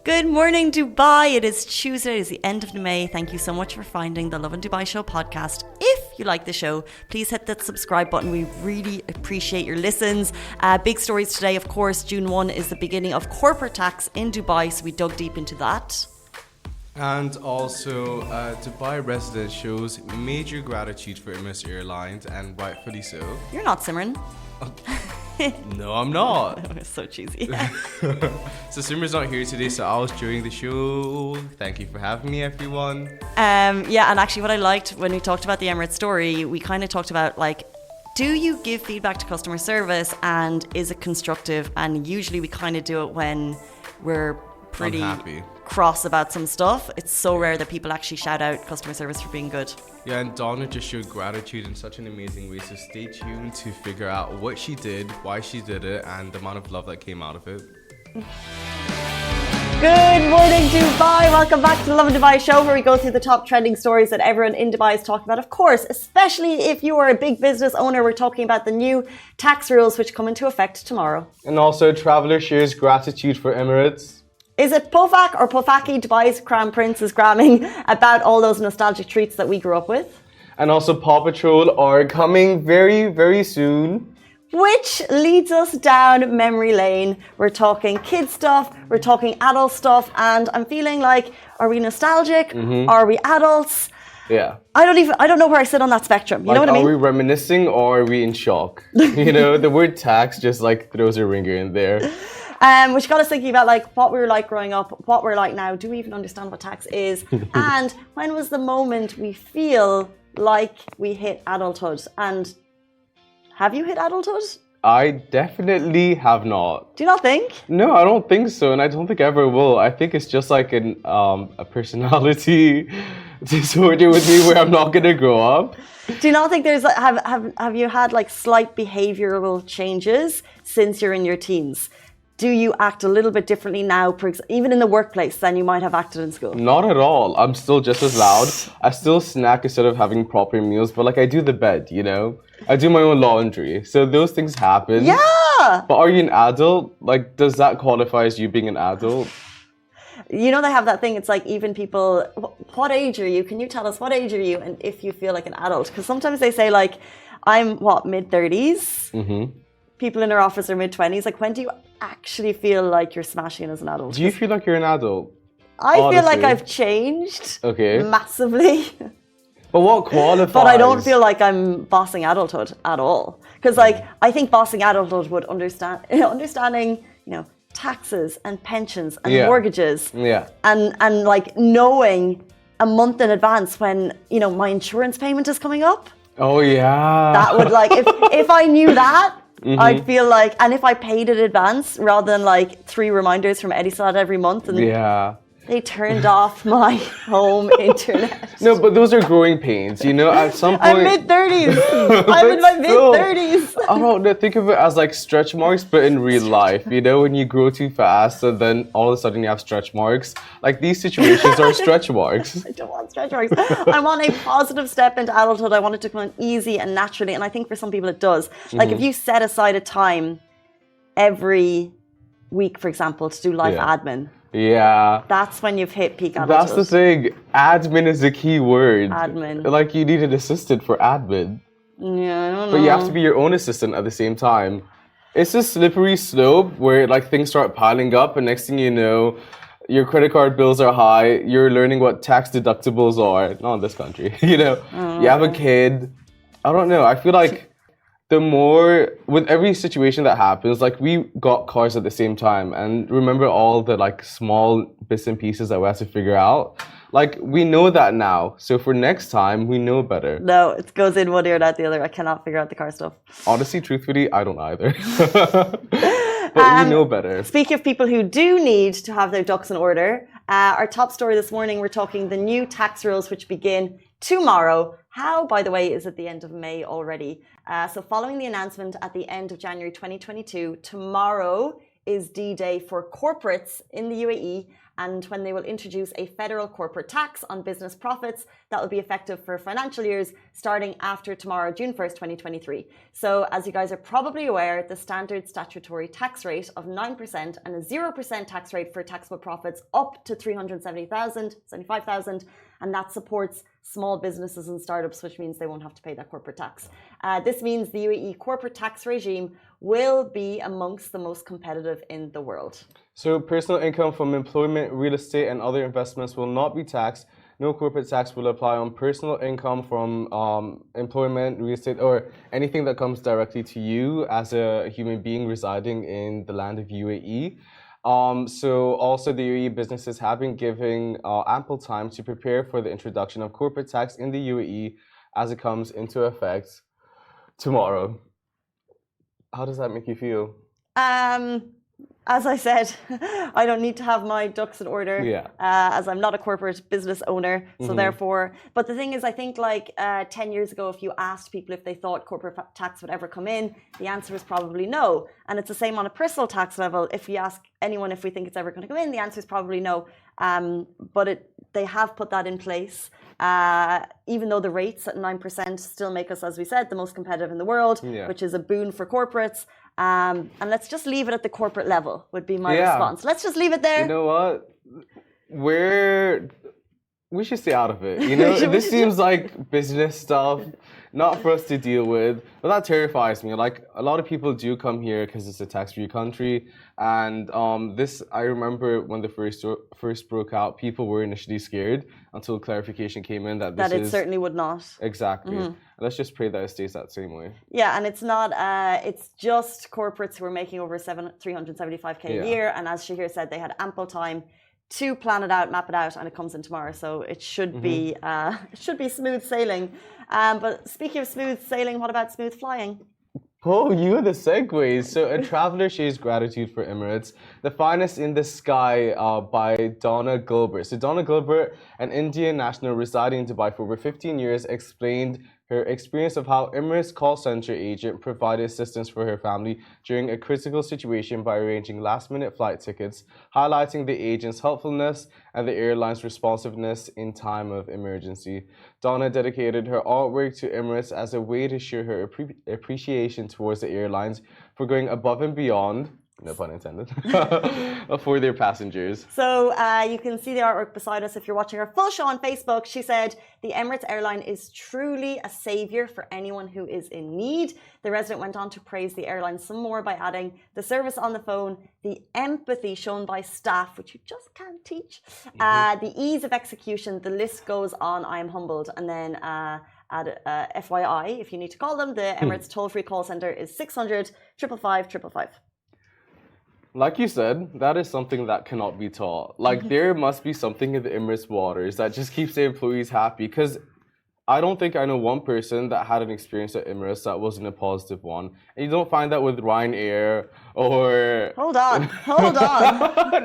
Good morning, Dubai. It is Tuesday. It is the end of May. Thank you so much for finding the Lovin Dubai Show podcast. If you like the show, please hit that subscribe button. We really appreciate your listens. Big stories today, of course. June 1 is the beginning of corporate tax in Dubai, so we dug deep into that. And also, Dubai resident shows major gratitude for Emirates Airlines, and rightfully so. You're not, Simran. No, I'm not. It's so cheesy. So Simran's not here today, so I was during the show. Thank you for having me, everyone. Yeah, and actually what I liked when we talked about the Emirates story, we kind of talked about do you give feedback to customer service and is it constructive? And usually we kind of do it when we're pretty Unhappy. Cross about some stuff. It's so rare that people actually shout out customer service for being good. Yeah, and Donna just showed gratitude in such an amazing way, so stay tuned to figure out what she did, why she did it, and the amount of love that came out of it. Good morning, Dubai. Welcome back to the Lovin Dubai Show, where we go through the top trending stories that everyone in Dubai is talking about. Of course, especially if you are a big business owner, we're talking about the new tax rules which come into effect tomorrow. And also, traveler shares gratitude for Emirates. Is it Pofak or Pofaki, Dubai's crown prince, is gramming about all those nostalgic treats that we grew up with? And also, Paw Patrol are coming very, very soon. Which leads us down memory lane. We're talking kid stuff, we're talking adult stuff, and I'm feeling like, are we nostalgic? Mm-hmm. Are we adults? Yeah. I don't know where I sit on that spectrum. You know what I mean? Are we reminiscing or are we in shock? You know, the word tax just throws a ringer in there. Which got us thinking about what we were like growing up, what we're like now. Do we even understand what tax is? And when was the moment we feel like we hit adulthood? And have you hit adulthood? I definitely have not. Do you not think? No, I don't think so, and I don't think I ever will. I think it's just like a personality disorder with me where I'm not gonna grow up. Do you not think there's have you had slight behavioral changes since you're in your teens? Do you act a little bit differently now, even in the workplace, than you might have acted in school? Not at all. I'm still just as loud. I still snack instead of having proper meals, but I do the bed, you know? I do my own laundry. So those things happen. Yeah! But are you an adult? Does that qualify as you being an adult? You know, they have that thing, it's even people, what age are you? Can you tell us what age are you? And if you feel like an adult. Because sometimes they say I'm mid-30s? Mm-hmm. People in our office are mid-20s. When do you actually feel like you're smashing as an adult? Do you feel like you're an adult? I feel like I've changed massively. But what qualifies? But I don't feel like I'm bossing adulthood at all. Because I think bossing adulthood would understanding, taxes and pensions and mortgages. Yeah. And knowing a month in advance when, my insurance payment is coming up. Oh yeah. That would if I knew that, mm-hmm. I'd feel and if I paid in advance rather than 3 reminders from Etisalat every month, and they turned off my home internet. No, but those are growing pains, at some point. I'm mid-30s. I'm in my mid-30s. I don't know, think of it as stretch marks, but in real life, when you grow too fast and then all of a sudden you have stretch marks. These situations are stretch marks. I don't want stretch marks. I want a positive step into adulthood. I want it to come in easy and naturally, and I think for some people it does. If you set aside a time every week, for example, to do life admin. Yeah. That's when you've hit peak adulthood. That's the thing. Admin is the key word. Admin. You need an assistant for admin. Yeah, I don't know. But you have to be your own assistant at the same time. It's a slippery slope where things start piling up and next thing you know, your credit card bills are high. You're learning what tax deductibles are. Not in this country. You have a kid. I don't know. I feel the more, with every situation that happens, we got cars at the same time and remember all the small bits and pieces that we had to figure out. We know that now. So for next time, we know better. No, it goes in one ear and out the other. I cannot figure out the car stuff. Honestly, truthfully, I don't either. But we know better. Speaking of people who do need to have their ducks in order, our top story this morning, we're talking the new tax rules which begin tomorrow. How, by the way, is at the end of May already. So following the announcement at the end of January 2022, tomorrow is D-Day for corporates in the UAE, and when they will introduce a federal corporate tax on business profits that will be effective for financial years starting after tomorrow, June 1st, 2023. So as you guys are probably aware, the standard statutory tax rate of 9% and a 0% tax rate for taxable profits up to 370,000, 75,000, and that supports small businesses and startups, which means they won't have to pay that corporate tax. This means the UAE corporate tax regime will be amongst the most competitive in the world. So personal income from employment, real estate, and other investments will not be taxed. No corporate tax will apply on personal income from employment, real estate, or anything that comes directly to you as a human being residing in the land of UAE. So also the UAE businesses have been giving ample time to prepare for the introduction of corporate tax in the UAE as it comes into effect tomorrow. How does that make you feel? As I said, I don't need to have my ducks in order, as I'm not a corporate business owner. So therefore, but the thing is, I think like 10 years ago, if you asked people if they thought corporate tax would ever come in, the answer is probably no. And it's the same on a personal tax level. If we ask anyone if we think it's ever going to come in, the answer is probably no. But they have put that in place. Even though the rates at 9% still make us, as we said, the most competitive in the world, which is a boon for corporates. And let's just leave it at the corporate level would be my response. Let's just leave it there. You know what? We should stay out of it. You know, this seems like business stuff, not for us to deal with. But that terrifies me. Like, a lot of people do come here because it's a tax-free country. And I remember when the first broke out, people were initially scared until clarification came in that this it certainly would not. Exactly. Let's just pray that it stays that same way. Yeah, and it's not, it's just corporates who are making over 375K a year. And as Shahir said, they had ample time to plan it out, map it out, and it comes in tomorrow. So it should be smooth sailing. But speaking of smooth sailing, what about smooth flying? Oh, you are the segues. So a traveler shares gratitude for Emirates, the finest in the sky by Donna Gilbert. So Donna Gilbert, an Indian national residing in Dubai for over 15 years, explained her experience of how Emirates call center agent provided assistance for her family during a critical situation by arranging last-minute flight tickets, highlighting the agent's helpfulness and the airline's responsiveness in time of emergency. Donna dedicated her artwork to Emirates as a way to show her appreciation towards the airlines for going above and beyond, no pun intended, for their passengers. So you can see the artwork beside us if you're watching our full show on Facebook. She said, the Emirates airline is truly a savior for anyone who is in need. The resident went on to praise the airline some more by adding the service on the phone, the empathy shown by staff, which you just can't teach, the ease of execution, the list goes on. I am humbled. And then add FYI, if you need to call them, the Emirates toll-free call center is 600 555 555. Like you said, that is something that cannot be taught. Like, there must be something in the Emirates waters that just keeps the employees happy. Because I don't think I know one person that had an experience at Emirates that wasn't a positive one. And you don't find that with Ryanair or... Hold on.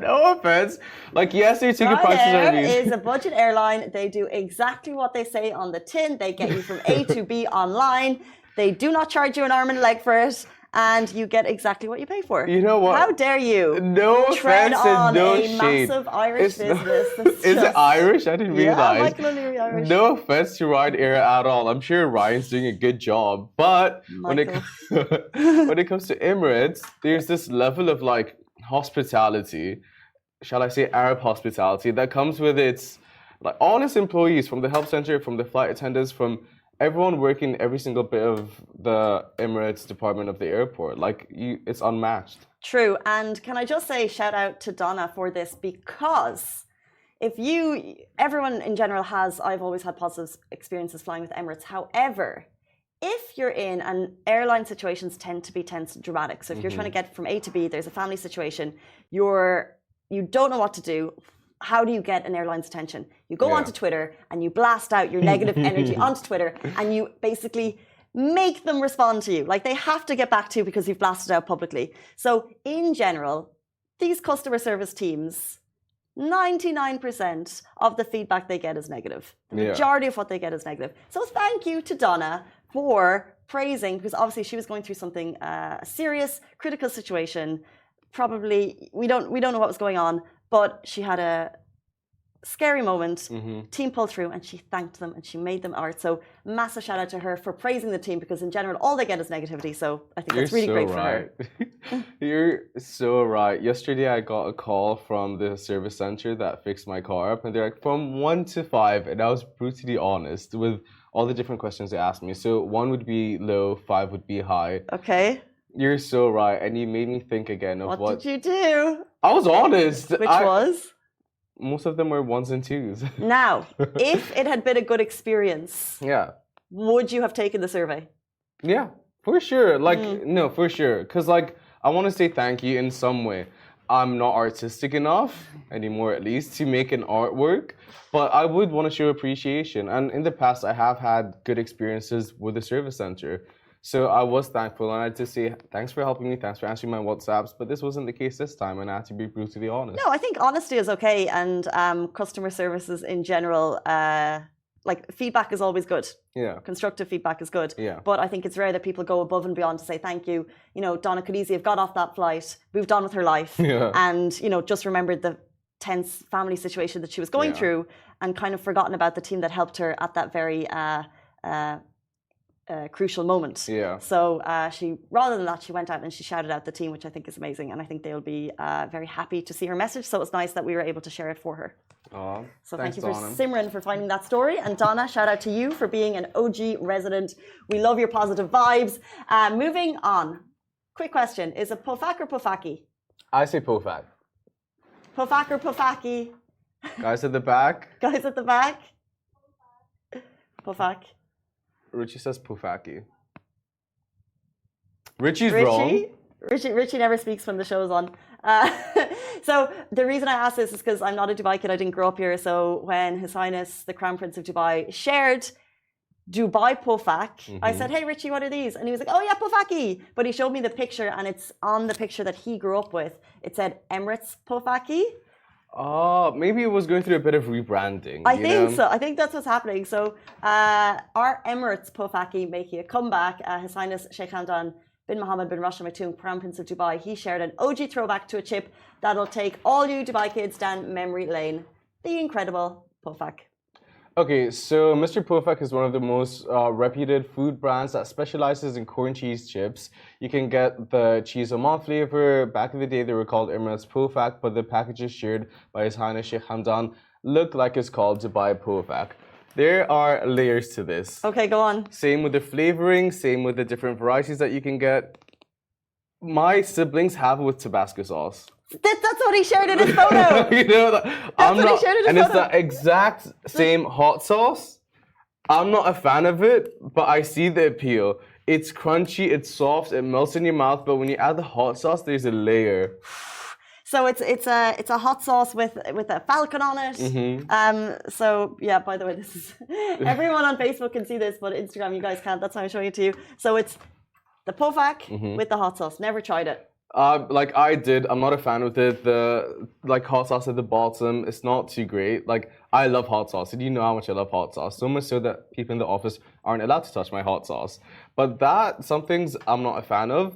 No offense. Like, yes, their ticket prices are amazing. Ryanair is a budget airline. They do exactly what they say on the tin. They get you from A to B online. They do not charge you an arm and a leg for it. And you get exactly what you pay for. You know what? How dare you? No offense and no shade. Massive Irish business. Is it Irish? I didn't realize. Yeah, Michael O'Leary Irish. No offense to Ryanair at all. I'm sure Ryan's doing a good job. But when it comes to Emirates, there's this level of like hospitality, shall I say Arab hospitality, that comes with its like all its employees, from the help center, from the flight attendants, from everyone working every single bit of the Emirates department of the airport. Like, it's unmatched. True. And can I just say shout out to Donna for this, because everyone in general I've always had positive experiences flying with Emirates. However, if you're in, and airline situations tend to be tense and dramatic. So if you're trying to get from A to B, there's a family situation, you don't know what to do. How do you get an airline's attention? You go onto Twitter and you blast out your negative energy onto Twitter, and you basically make them respond to you. Like, they have to get back to you because you've blasted out publicly. So in general, these customer service teams, 99% of the feedback they get is negative. The majority of what they get is negative. So thank you to Donna for praising, because obviously she was going through something, a serious, critical situation, probably we don't know what was going on, but she had a scary moment. Team pulled through and she thanked them and she made them art. So massive shout out to her for praising the team, because in general all they get is negativity. So I think that's really great for her. You're so right. Yesterday I got a call from the service center that fixed my car up, and they're like from 1 to 5, and I was brutally honest with all the different questions they asked me. So 1 would be low, 5 would be high. Okay. You're so right, and you made me think again of what did you do? I was honest. Which was? Most of them were 1s and 2s. Now, if it had been a good experience, would you have taken the survey? Yeah, for sure. Like, no, for sure. Because, like, I want to say thank you in some way. I'm not artistic enough, anymore at least, to make an artwork. But I would want to show appreciation. And in the past, I have had good experiences with the service center. So I was thankful, and I had to say, thanks for helping me, thanks for answering my WhatsApps, but this wasn't the case this time, and I had to be brutally honest. No, I think honesty is okay, and customer services in general, like feedback is always good. Yeah. Constructive feedback is good. Yeah. But I think it's rare that people go above and beyond to say thank you. You know, Donna could easily have got off that flight, moved on with her life, and, you know, just remembered the tense family situation that she was going through, and kind of forgotten about the team that helped her at that very crucial moment. Yeah. So she, rather than that, she went out and she shouted out the team, which I think is amazing, and I think they'll be very happy to see her message. So it's nice that we were able to share it for her. So thank you for Simran for finding that story, and Donna, shout out to you for being an OG resident. We love your positive vibes. Moving on, quick question: is it Pofak or Pofaki? I say Pofak. Pofak or Pofaki? Guys at the back. Guys at the back. Pofak. Richie says Pofaki. Richie's wrong. Richie never speaks when the show's on. So the reason I ask this is because I'm not a Dubai kid. I didn't grow up here. So when His Highness the Crown Prince of Dubai shared Dubai Pofak, I said, "Hey Richie, what are these?" And he was like, "Oh yeah, Pofaki." But he showed me the picture, and it's on the picture that he grew up with. It said Emirates Pofaki. Oh, maybe it was going through a bit of rebranding. I think so. I think that's what's happening. So our Emirates Pofaki making a comeback. His Highness Sheikh Hamdan bin Mohammed bin Rashid Al Maktoum, Crown Prince of Dubai, he shared an OG throwback to a chip that'll take all you Dubai kids down memory lane. The incredible Pofak. Okay, so Mr. Pofak is one of the most reputed food brands that specializes in corn cheese chips. You can get the cheese Oman flavor. Back in the day, they were called Emirates Pofak, but the packages shared by His Highness Sheikh Hamdan look like it's called Dubai Pofak. There are layers to this. Okay, go on. Same with the flavoring, same with the different varieties that you can get. My siblings have it with Tabasco sauce. That's what he shared in his photo. You know, That's what he shared in his and photo. it's the exact same hot sauce. I'm not a fan of it, but I see the appeal. It's crunchy, it's soft, it melts in your mouth, but when you add the hot sauce, there's a layer. So it's a hot sauce with a falcon on it. So yeah, by the way, this is everyone on Facebook can see this, but Instagram you guys can't. That's why I'm showing it to you. So it's the Pofak with the hot sauce. Never tried it. Like I did, I'm not a fan of it. The like hot sauce at the bottom, it's not too great. Like I love hot sauce, and you know how much I love hot sauce. So much so that people in the office aren't allowed to touch my hot sauce. But some things I'm not a fan of.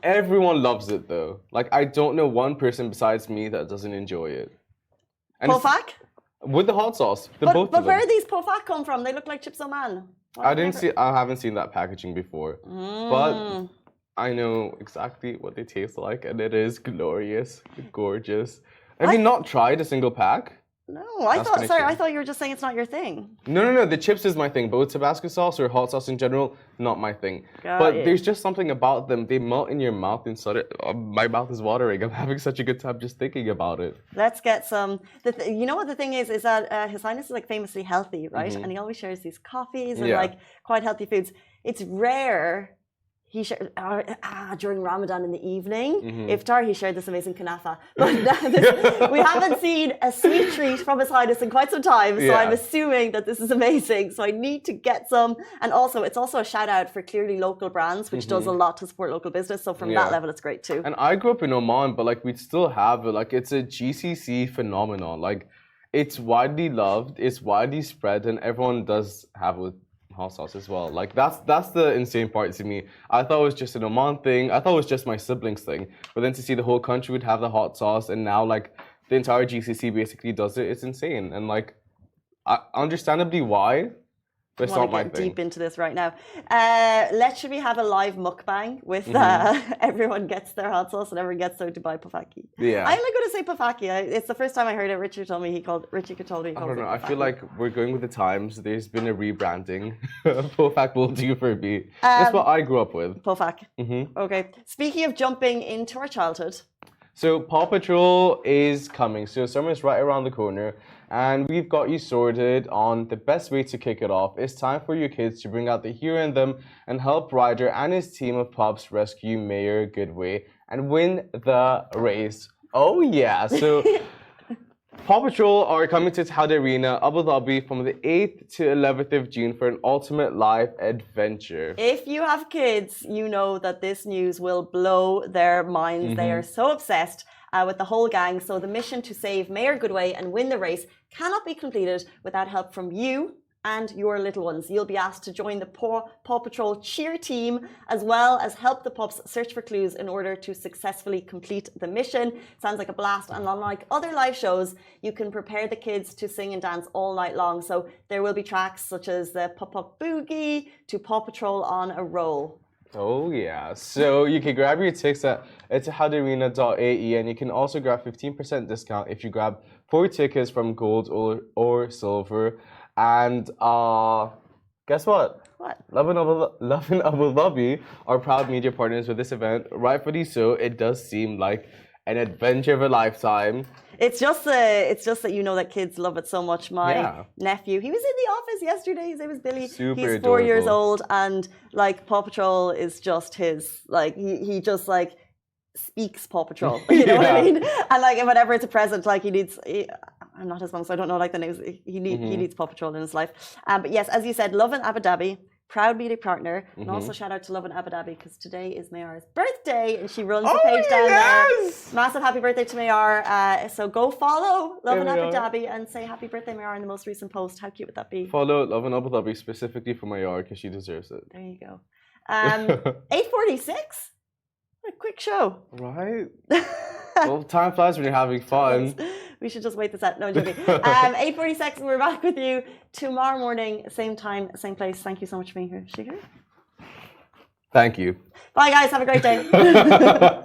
Everyone loves it though. Like I don't know one person besides me that doesn't enjoy it. And Pofak? With the hot sauce, both but of them. where do these Pofak come from? They look like chips Oman. I haven't seen that packaging before, but I know exactly what they taste like, and it is glorious, gorgeous. Have you not tried a single pack? No, I thought you were just saying it's not your thing. No. The chips is my thing, but with Tabasco sauce or hot sauce in general, not my thing. There's just something about them. They melt in your mouth and sort of. My mouth is watering. I'm having such a good time just thinking about it. Let's get some. You know what the thing is that His Highness is like famously healthy, right? And he always shares these coffees and like quite healthy foods. It's rare. He shared during Ramadan in the evening. Iftar, he shared this amazing kunafa. But we haven't seen a sweet treat from His Highness in quite some time. So I'm assuming that this is amazing. So I need to get some. And also, it's also a shout out for clearly local brands, which does a lot to support local business. So from that level, it's great too. And I grew up in Oman, but like we still have it. Like it's a GCC phenomenon. Like it's widely loved, it's widely spread, and everyone does have it with hot sauce as well. Like that's the insane part to me. I thought it was just an Oman thing. I thought it was just my siblings thing. But then to see the whole country would have the hot sauce, and now like the entire GCC basically does it, it's insane. And like, understandably why, but it's not my thing. Deep into this right now. Should we have a live mukbang with everyone gets their hot sauce and everyone gets their Dubai Pofaki? Yeah. I'm going to say Pofaki. It's the first time I heard it. Richard told me he called I don't know. I feel like we're going with the times. There's been a rebranding. Pofak will do for me. That's what I grew up with. Pofak. Okay. Speaking of jumping into our childhood. So Paw Patrol is coming. So summer is right around the corner. And we've got you sorted on the best way to kick it off. It's time for your kids to bring out the hero in them and help Ryder and his team of pups rescue Mayor Goodway and win the race. Oh yeah, so Paw Patrol are coming to Saudi Arena, Abu Dhabi from the 8th to 11th of June for an ultimate live adventure. If you have kids, you know that this news will blow their minds. They are so obsessed with the whole gang. So the mission to save Mayor Goodway and win the race cannot be completed without help from you and your little ones. You'll be asked to join the Paw Patrol cheer team, as well as help the pups search for clues in order to successfully complete the mission. Sounds like a blast. And unlike other live shows, you can prepare the kids to sing and dance all night long. So there will be tracks such as the Pop-Up Boogie to Paw Patrol on a Roll. Oh yeah, so you can grab your tickets at etihaddarena.ae, and you can also grab 15% discount if you grab 4 tickets from gold or silver. And guess what? What? Lovin Abu Dhabi are proud media partners with this event. Rightfully so, it does seem like an adventure of a lifetime. It's just that you know that kids love it so much. My nephew, he was in the office yesterday. His name is Billy. Super He's 4 adorable. years old, and like Paw Patrol is just his. Like he just like speaks Paw Patrol. You know what I mean? And like whenever it's a present, like I'm not his mom, so I don't know like the names. He needs Paw Patrol in his life. But yes, as you said, Lovin Abu Dhabi, proud media partner, and also shout out to Lovin Abu Dhabi because today is Mayar's birthday and she runs the page down there. Massive happy birthday to Mayar. So go follow Lovin Abu Dhabi and say happy birthday Mayar in the most recent post. How cute would that be? Follow Lovin Abu Dhabi specifically for my yard because she deserves it. There you go. 8:46. What a quick show. Right? Well, time flies when you're having fun. We should just wait this out. No, I'm joking. 8:46. We're back with you tomorrow morning, same time, same place. Thank you so much for being here. Shiger? Thank you. Bye, guys. Have a great day.